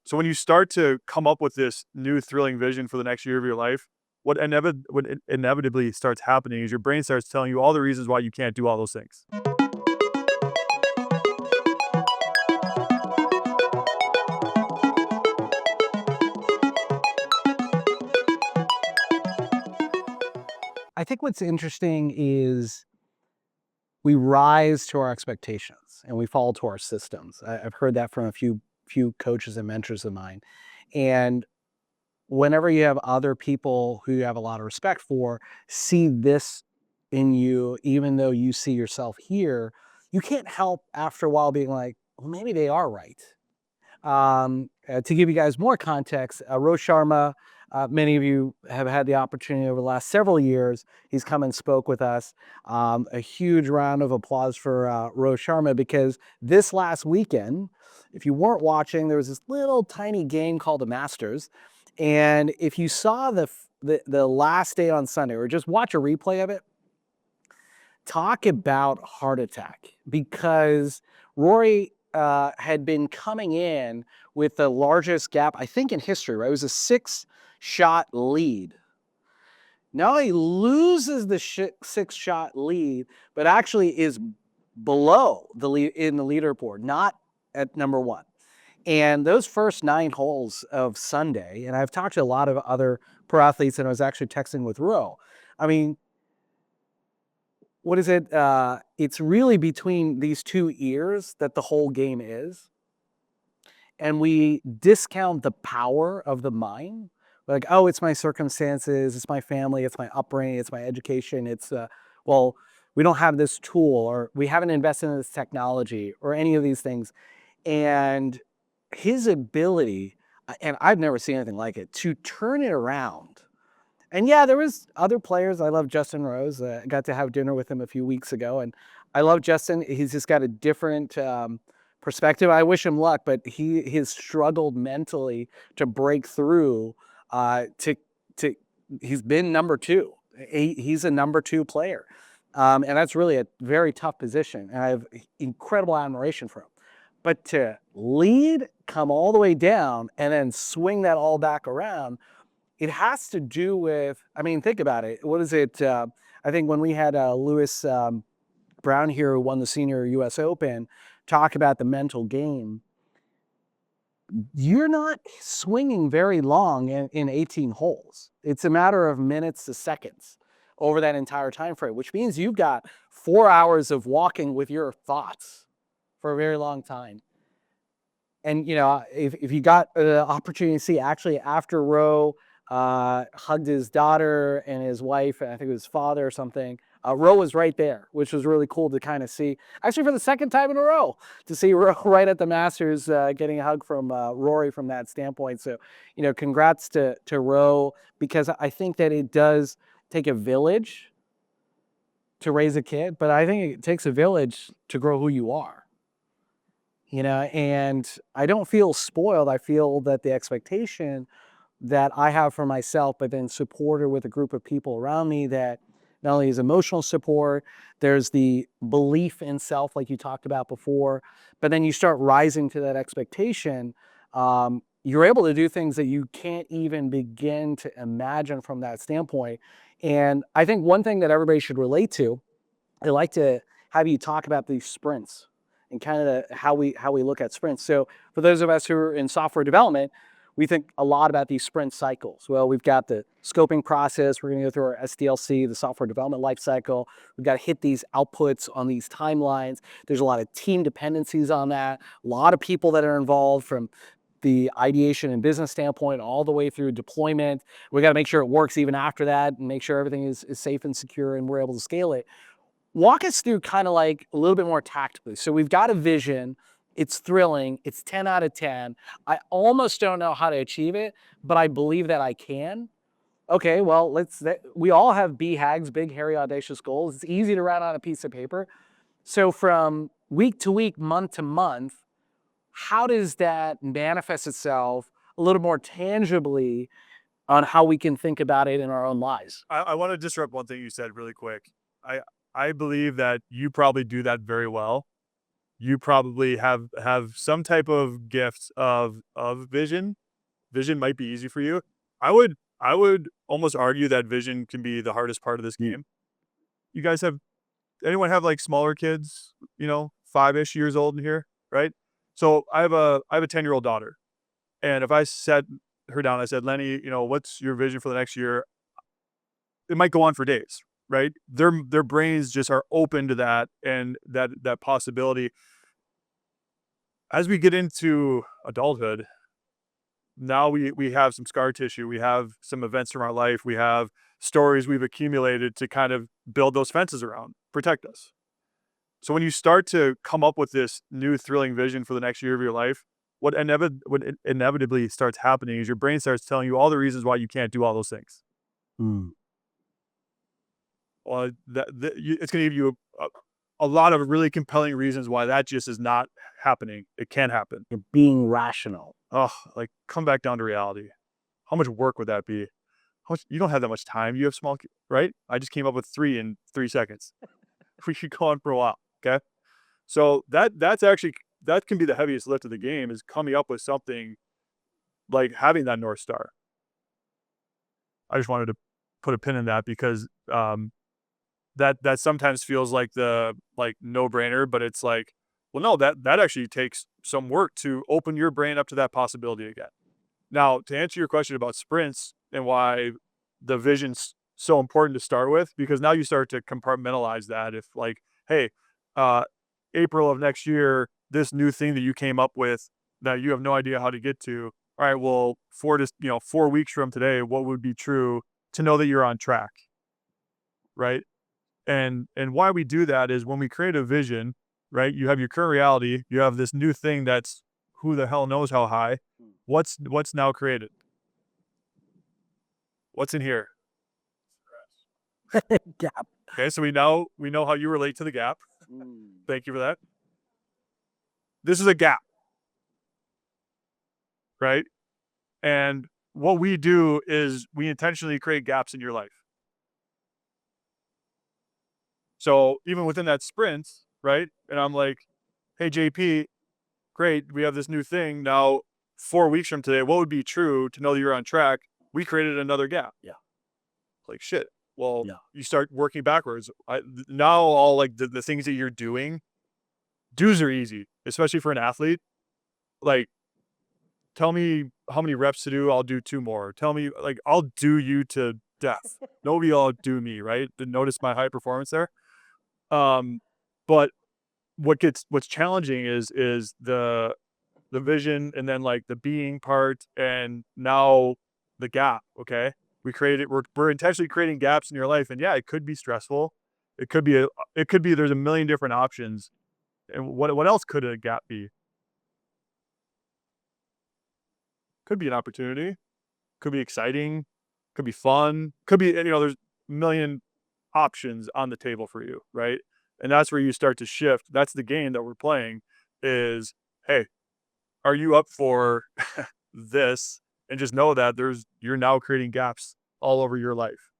So when you start to come up with this new thrilling vision for the next year of your life, what inevitably starts happening is your brain starts telling you all the reasons why you can't do all those things. I think what's interesting is we rise to our expectations and we fall to our systems. I've heard that from a few coaches and mentors of mine. And whenever you have other people who you have a lot of respect for see this in you, even though you see yourself here, you can't help after a while being like, well, maybe they are right. To give you guys more context, Rohit Sharma, many of you have had the opportunity over the last several years. He's come and spoke with us. A huge round of applause for Rohit Sharma because this last weekend, if you weren't watching, there was this little tiny game called the Masters. And if you saw the last day on Sunday, or just watch a replay of it, talk about heart attack because Rory had been coming in with the largest gap, I think, in history, right? It was a 6-shot lead. Now he loses the 6-shot lead, but actually is below the lead in the leaderboard, not at number one. And those first 9 holes of Sunday, and I've talked to a lot of other pro athletes, and I was actually texting with Ro. I mean, what is it? It's really between these 2 ears that the whole game is. And we discount the power of the mind. Like, oh, it's my circumstances, it's my family, it's my upbringing, it's my education. Well, we don't have this tool, or we haven't invested in this technology, or any of these things. And his ability, and I've never seen anything like it, to turn it around. And yeah, there was other players. I love Justin Rose. I got to have dinner with him a few weeks ago, and I love Justin. He's just got a different perspective. I wish him luck, but he has struggled mentally to break through. To he's been number 2. He's a number 2 player, and that's really a very tough position. And I have incredible admiration for him. But to lead, come all the way down, and then swing that all back around, it has to do with, I mean, think about it. What is it? I think when we had Lewis Brown here, who won the senior US Open, talk about the mental game, you're not swinging very long in 18 holes. It's a matter of minutes to seconds over that entire time frame, which means you've got 4 hours of walking with your thoughts for a very long time. And, you know, if you got the opportunity to see, actually, after Roe hugged his daughter and his wife, and I think it was his father or something, Roe was right there, which was really cool to kind of see. Actually, for the second time in a row, to see Roe right at the Masters getting a hug from Rory from that standpoint. So, you know, congrats to Roe, because I think that it does take a village to raise a kid, but I think it takes a village to grow who you are. You know, and I don't feel spoiled. I feel that the expectation that I have for myself, but then supported with a group of people around me, that not only is emotional support, there's the belief in self, like you talked about before, but then you start rising to that expectation. You're able to do things that you can't even begin to imagine from that standpoint. And I think one thing that everybody should relate to, I like to have you talk about these sprints and kind of how we look at sprints. So for those of us who are in software development, we think a lot about these sprint cycles. Well, we've got the scoping process. We're going to go through our SDLC, the software development lifecycle. We've got to hit these outputs on these timelines. There's a lot of team dependencies on that. A lot of people that are involved, from the ideation and business standpoint all the way through deployment. We got to make sure it works even after that, and make sure everything is safe and secure and we're able to scale it. Walk us through kind of like a little bit more tactically. So we've got a vision. It's thrilling. It's 10 out of 10. I almost don't know how to achieve it, but I believe that I can. Okay, well, we all have BHAGs, big, hairy, audacious goals. It's easy to write on a piece of paper. So from week to week, month to month, how does that manifest itself a little more tangibly on how we can think about it in our own lives? I want to disrupt one thing you said really quick. I I believe that you probably do that very well. you probably have some type of gift of vision. Vision might be easy for you. I would almost argue that vision can be the hardest part of this Mm. game. You guys have anyone have like smaller kids, 5-ish years old in here, right? So I have a 10-year-old daughter. And if I sat her down, I said, Lenny, what's your vision for the next year? It might go on for days, right? Their brains just are open to that and that possibility. As we get into adulthood, now we have some scar tissue, we have some events from our life, we have stories we've accumulated to kind of build those fences around, protect us. So when you start to come up with this new thrilling vision for the next year of your life, what inevitably starts happening is your brain starts telling you all the reasons why you can't do all those things. Mm. Well, it's going to give you a lot of really compelling reasons why that just is not happening. It can happen. You're being rational. Oh, like come back down to reality. How much work would that be? How much, you don't have that much time. You have right? I just came up with 3 in 3 seconds. We could go on for a while. Okay. So that can be the heaviest lift of the game is coming up with something like having that North Star. I just wanted to put a pin in that because that sometimes feels like the no brainer, but it's like, well, no, that actually takes some work to open your brain up to that possibility again. Now, to answer your question about sprints and why the vision's so important to start with, because now you start to compartmentalize that. If like, hey, uh, April of next year, this new thing that you came up with that you have no idea how to get to. All right, well, 4 weeks from today, what would be true to know that you're on track, right? And why we do that is when we create a vision, right? You have your current reality, you have this new thing that's who the hell knows how high. What's now created? What's in here? Gap. Okay, so we know how you relate to the gap. Mm. Thank you for that. This is a gap, right? And what we do is we intentionally create gaps in your life. So even within that sprint, right? And I'm like, hey JP, great, we have this new thing. Now 4 weeks from today, what would be true to know that you're on track? We created another gap. Yeah. Like shit. Well, Yeah. you start working backwards. Now all like the things that you're doing, dues are easy, especially for an athlete. Like, tell me how many reps to do, I'll do 2 more. Tell me, like, I'll do you to death. Nobody will outdo me, right? Notice my high performance there. Um, but what's challenging is the vision and then like the being part and now the gap. Okay, we're intentionally creating gaps in your life, and yeah, it could be stressful. It could be there's a million different options. And what else could a gap be? Could be an opportunity, could be exciting, could be fun, could be, there's a million options on the table for you, right? And that's where you start to shift. That's the game that we're playing is, hey, are you up for this? And just know that you're now creating gaps all over your life.